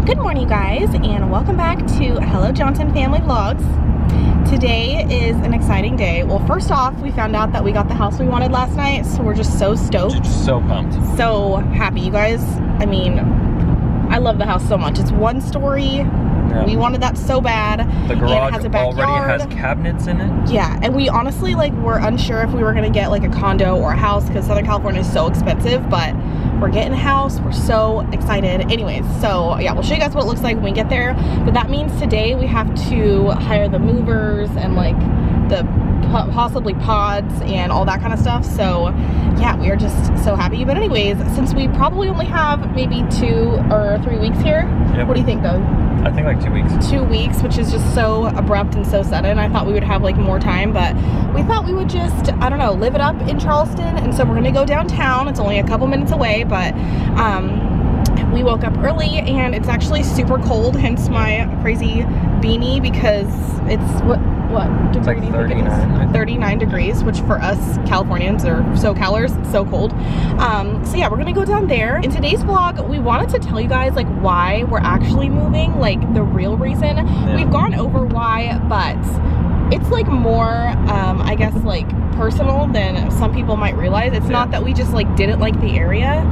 Good morning, you guys, and welcome back to Hello Johnson Family Vlogs. Today is an exciting day. Well, first off, we found out that we got the house we wanted last night, so we're just so stoked. Just so pumped. So happy, you guys. I mean, I love the house so much. It's one story. Yeah. We wanted that so bad. The garage has a backyard. already has cabinets in it. Yeah, and we honestly were unsure if we were gonna get like a condo or a house because Southern California is so expensive, but we're getting a house. We're so excited. Anyways, so yeah, we'll show you guys what it looks like when we get there. But that means today we have to hire the movers and like the possibly pods and all that kind of stuff. So yeah, we are just so happy. But anyways, since we probably only have maybe 2 or 3 weeks here, yep. What do you think, Doug? I think like 2 weeks. 2 weeks, which is just so abrupt and so sudden. I thought we would have like more time, but we thought we would just, I don't know, live it up in Charleston. And so we're gonna go downtown. It's only a couple minutes away, but we woke up early and it's actually super cold, hence my crazy beanie, because it's what it's degree like do you think it is? 39 degrees, which for us Californians or SoCalers, it's so cold. So yeah, we're gonna go down there. In today's vlog, we wanted to tell you guys like why we're actually moving, like the real reason. Yeah. We've gone over why, but it's like more I guess like personal than some people might realize. It's not that we just like didn't like the area,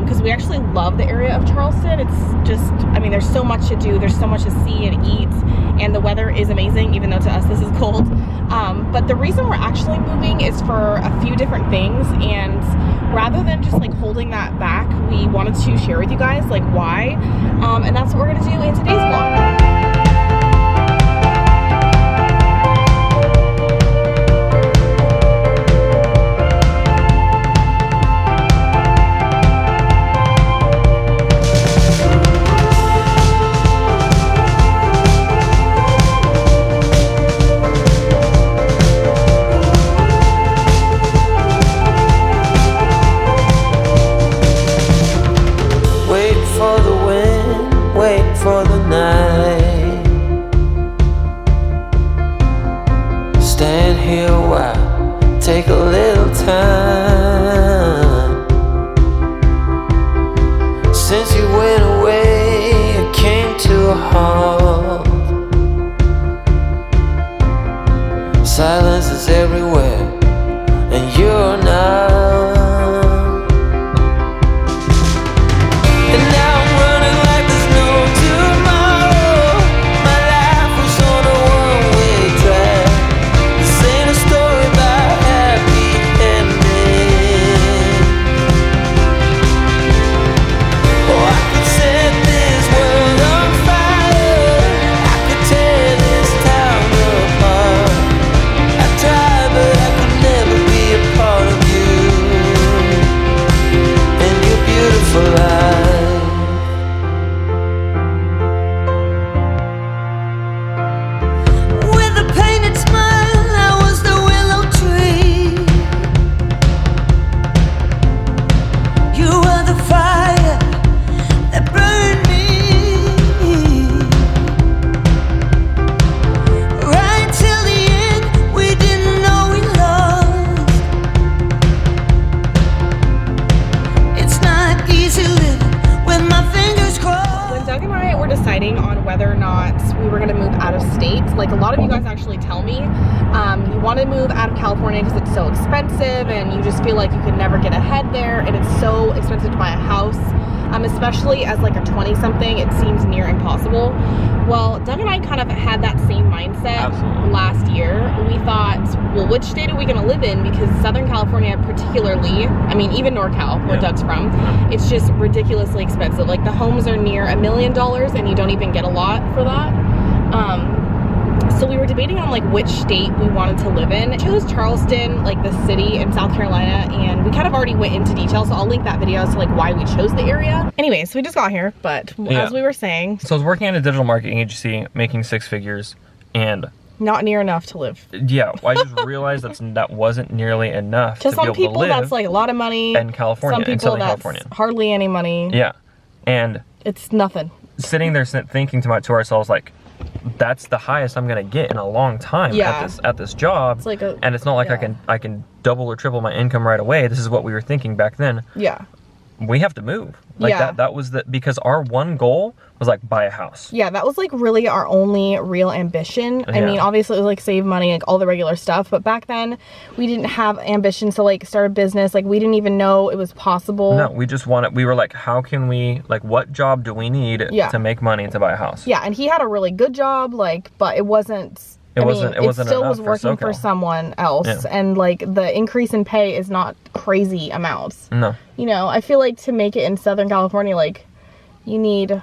because we actually love the area of Charleston. It's just, I mean, there's so much to do, there's so much to see and eat, and the weather is amazing, even though to us this is cold. But the reason we're actually moving is for a few different things, and rather than just like holding that back, we wanted to share with you guys like why, and that's what we're gonna do in today's vlog. For the night, stand here a while, take a little time. Since you went away, it came to a halt. Silence is everywhere, and you're not. On whether or not we were going to move out of state. Like a lot of you guys actually tell me you want to move out of California because it's so expensive and you just feel like you could never get ahead there, and it's so expensive to buy a house, especially as like a 20-something. It seems near impossible. Well, Doug and I kind of had that same mindset. Absolutely. Last year. We thought, well, which state are we going to live in? Because Southern California particularly, I mean even NorCal, where Doug's from, it's just ridiculously expensive. Like the homes are near $1 million and you don't even get a lot for that. So we were debating on like which state we wanted to live in. I chose Charleston, like the city in South Carolina, and we kind of already went into detail, so I'll link that video as to like why we chose the area. Anyway, so we just got here, but as we were saying. So I was working at a digital marketing agency, making 6 figures, and not near enough to live. Yeah, well, I just realized that wasn't nearly enough to be able to live. To some people, that's like a lot of money. In California, some people, in Southern that's California. Hardly any money. Yeah, and it's nothing. Sitting there thinking to ourselves like, that's the highest I'm gonna get in a long time at this job. It's like and it's not like I can double or triple my income right away. This is what we were thinking back then. Yeah. we have to move. Like that was because our one goal was like buy a house. Yeah, that was like really our only real ambition. I mean, obviously it was like save money, like all the regular stuff, but back then we didn't have ambitions to like start a business. Like we didn't even know it was possible. No, we were like, how can we, like, what job do we need to make money to buy a house? Yeah, and he had a really good job, like, but it wasn't it still was working for someone else, and like the increase in pay is not crazy amounts. No. You know, I feel like to make it in Southern California, like you need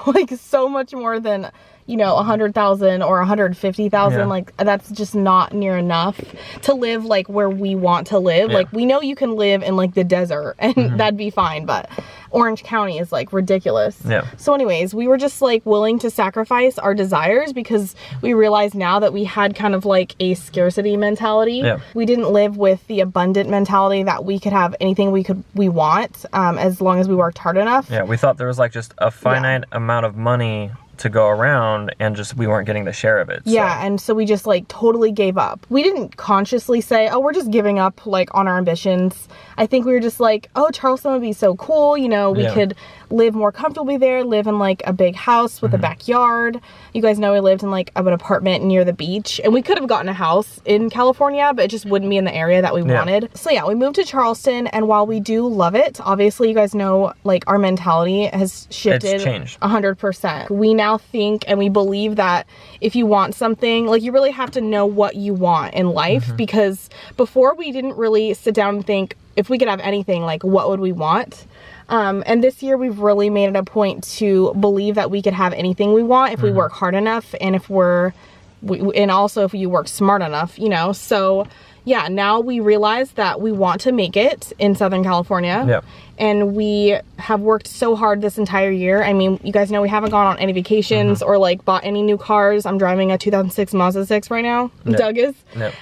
like so much more than, you know, 100,000 or 150,000. Like that's just not near enough to live like where we want to live. Like we know you can live in like the desert and that'd be fine, but Orange County is like ridiculous. So anyways, we were just like willing to sacrifice our desires because we realized now that we had kind of like a scarcity mentality. We didn't live with the abundant mentality that we could have anything we want as long as we worked hard enough. We thought there was like just a finite amount of money to go around, and just we weren't getting the share of it. And so we just like totally gave up. We didn't consciously say, oh, we're just giving up like on our ambitions. I think we were just like, oh, Charleston would be so cool, you know, we could live more comfortably there, live in like a big house with a backyard. You guys know we lived in like an apartment near the beach, and we could have gotten a house in California, but it just wouldn't be in the area that we wanted. So yeah, we moved to Charleston, and while we do love it, obviously you guys know like our mentality has shifted. It's changed 100%. We now think and we believe that if you want something, like you really have to know what you want in life, because before we didn't really sit down and think, if we could have anything, like what would we want? And this year we've really made it a point to believe that we could have anything we want if we work hard enough, and and also if you work smart enough, you know. So yeah, now we realize that we want to make it in Southern California. And we have worked so hard this entire year. I mean, you guys know we haven't gone on any vacations or like bought any new cars. I'm driving a 2006 Mazda 6 right now. Doug is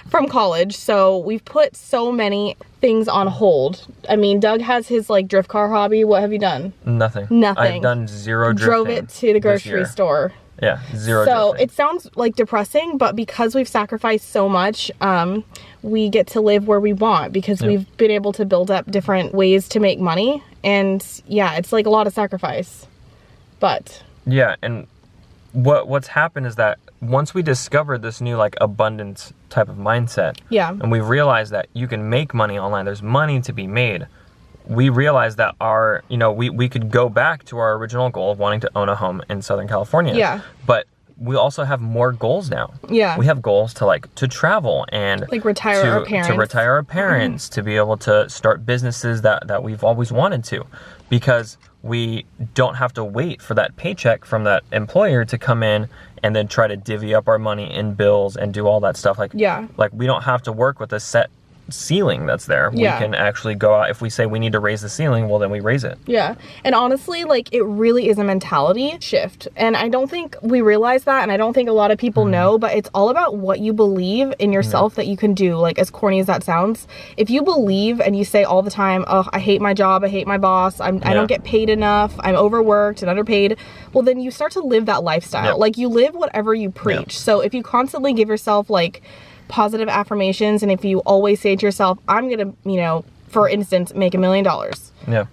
from college. So we've put so many things on hold. I mean, Doug has his like drift car hobby. What have you done? Nothing. I've done zero drifting. Drove it to the grocery store. Zero So drifting. it sounds like depressing, but because we've sacrificed so much, we get to live where we want because we've been able to build up different ways to make money. And yeah, it's like a lot of sacrifice, but and what's happened is that once we discovered this new like abundance type of mindset, and we realized that you can make money online, there's money to be made, we realized that we could go back to our original goal of wanting to own a home in Southern California. But we also have more goals now. We have goals to travel and like retire our parents. To retire our parents, to be able to start businesses that we've always wanted to, because we don't have to wait for that paycheck from that employer to come in and then try to divvy up our money in bills and do all that stuff. Like we don't have to work with a set ceiling that's there. We can actually go out. If we say we need to raise the ceiling, well then we raise it. And honestly, like it really is a mentality shift, and I don't think we realize that, and I don't think a lot of people know, but it's all about what you believe in yourself that you can do. Like, as corny as that sounds, if you believe and you say all the time, oh, I hate my job, I hate my boss, I don't get paid enough, I'm overworked and underpaid, well then you start to live that lifestyle. Like you live whatever you preach. So if you constantly give yourself like positive affirmations, and if you always say to yourself, I'm gonna, you know, for instance, make $1 million,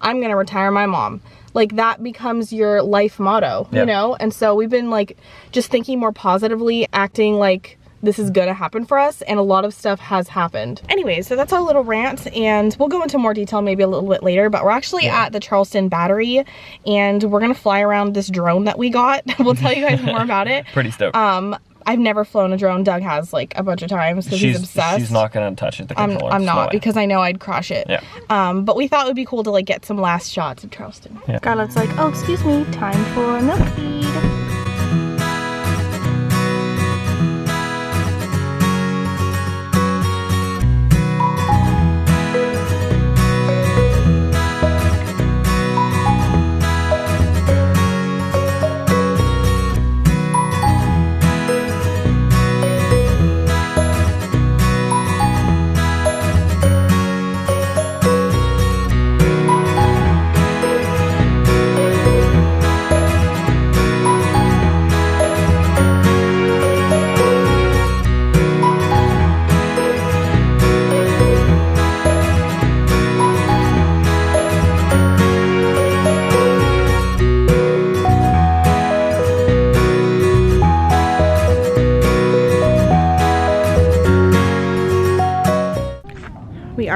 I'm gonna retire my mom, like that becomes your life motto, you know. And so we've been like just thinking more positively, acting like this is gonna happen for us, and a lot of stuff has happened. Anyways, so that's our little rant, and we'll go into more detail maybe a little bit later, but we're actually at the Charleston Battery, and we're gonna fly around this drone that we got. We'll tell you guys more about it. Pretty stoked. I've never flown a drone. Doug has like a bunch of times because he's obsessed. She's not gonna touch it. The controller. I'm not, because I know I'd crash it. But we thought it would be cool to like get some last shots of Charleston. Scarlett's like, oh, excuse me, time for milk feed.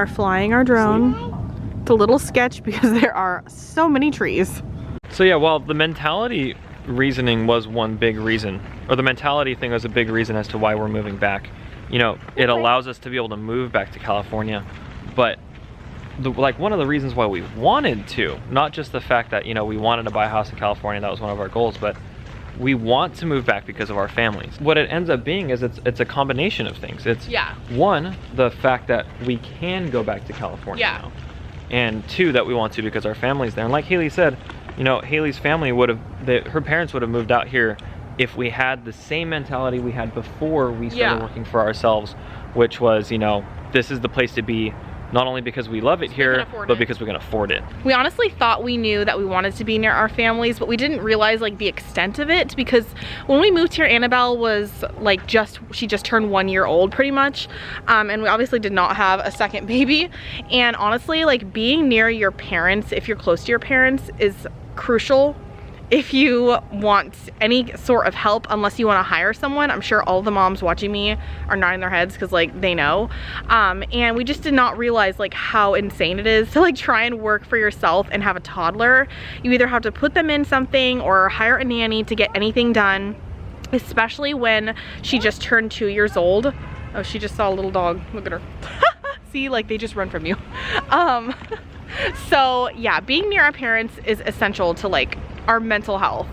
are flying our drone. It's a little sketch because there are so many trees. So yeah, well, the mentality reasoning was one big reason, or the mentality thing was a big reason as to why we're moving back. You know, it allows us to be able to move back to California, but like one of the reasons why we wanted to, not just the fact that, you know, we wanted to buy a house in California, that was one of our goals, but we want to move back because of our families. What it ends up being is it's a combination of things. It's one, the fact that we can go back to California now, and two, that we want to because our family's there. And like Haley said, you know, Haley's family would have, her parents would have moved out here if we had the same mentality we had before we started working for ourselves, which was, you know, this is the place to be, not only because we love it here, but because we can afford it. We honestly thought we knew that we wanted to be near our families, but we didn't realize like the extent of it, because when we moved here, Annabelle was like she just turned 1 year old pretty much. And we obviously did not have a second baby. And honestly, like being near your parents, if you're close to your parents, is crucial if you want any sort of help, unless you want to hire someone. I'm sure all the moms watching me are nodding their heads because like they know. And we just did not realize like how insane it is to like try and work for yourself and have a toddler. You either have to put them in something or hire a nanny to get anything done, especially when she just turned 2 years old. Oh, she just saw a little dog. Look at her. See, like they just run from you. So yeah, being near our parents is essential to like our mental health.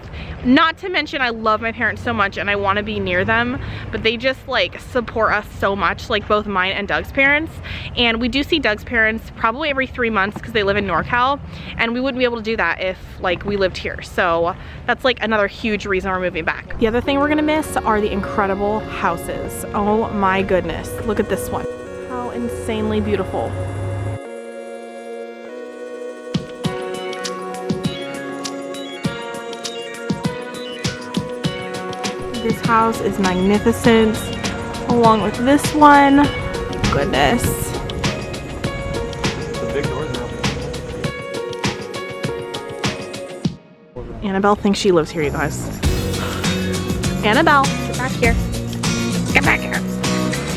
Not to mention, I love my parents so much and I want to be near them, but they just like support us so much, like both mine and Doug's parents. And we do see Doug's parents probably every 3 months because they live in NorCal, and we wouldn't be able to do that if like we lived here. So that's like another huge reason we're moving back. The other thing we're gonna miss are the incredible houses. Oh my goodness, look at this one. How insanely beautiful. This house is magnificent, along with this one. Goodness. The big doors are open. Annabelle thinks she lives here, you guys. Annabelle, get back here. Get back here.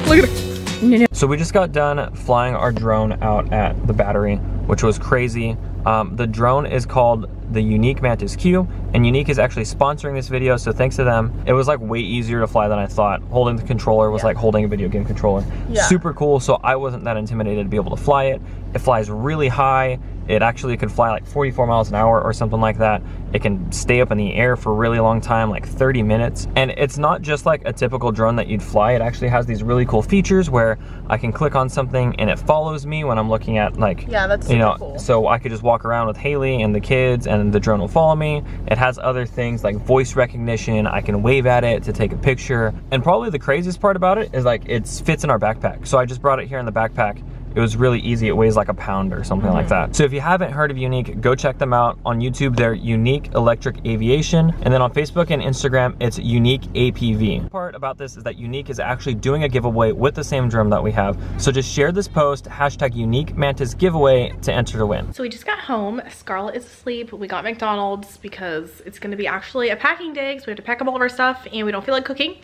Look at her. No. So we just got done flying our drone out at the Battery, which was crazy. The drone is called the Unique Mantis Q, and Unique is actually sponsoring this video, so thanks to them. It was like way easier to fly than I thought. Holding the controller was like holding a video game controller. Super cool, so I wasn't that intimidated to be able to fly it. It flies really high. It actually could fly like 44 miles an hour or something like that. It can stay up in the air for a really long time, like 30 minutes. And it's not just like a typical drone that you'd fly. It actually has these really cool features where I can click on something and it follows me when I'm looking at like, that's super cool. So I could just walk around with Haley and the kids and the drone will follow me. It has other things like voice recognition. I can wave at it to take a picture. And probably the craziest part about it is like it fits in our backpack. So I just brought it here in the backpack. It was really easy. It weighs like a pound or something like that. So if you haven't heard of Unique, go check them out. On YouTube, they're Unique Electric Aviation. And then on Facebook and Instagram, it's Unique APV. The part about this is that Unique is actually doing a giveaway with the same drone that we have. So just share this post, hashtag Unique Mantis giveaway to enter to win. So we just got home. Scarlett is asleep. We got McDonald's because it's gonna be actually a packing day, so we have to pack up all of our stuff and we don't feel like cooking.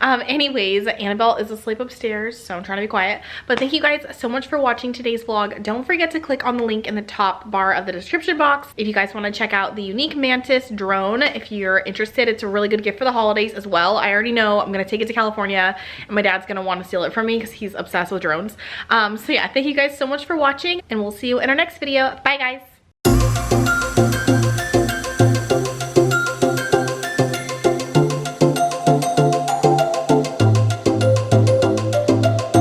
Anyways, Annabelle is asleep upstairs, so I'm trying to be quiet. But thank you guys so much for watching today's vlog. Don't forget to click on the link in the top bar of the description box if you guys want to check out the Unique Mantis drone. If you're interested, it's a really good gift for the holidays as well. I already know I'm gonna take it to California and my dad's gonna want to steal it from me because he's obsessed with drones. So yeah, thank you guys so much for watching and we'll see you in our next video. Bye guys.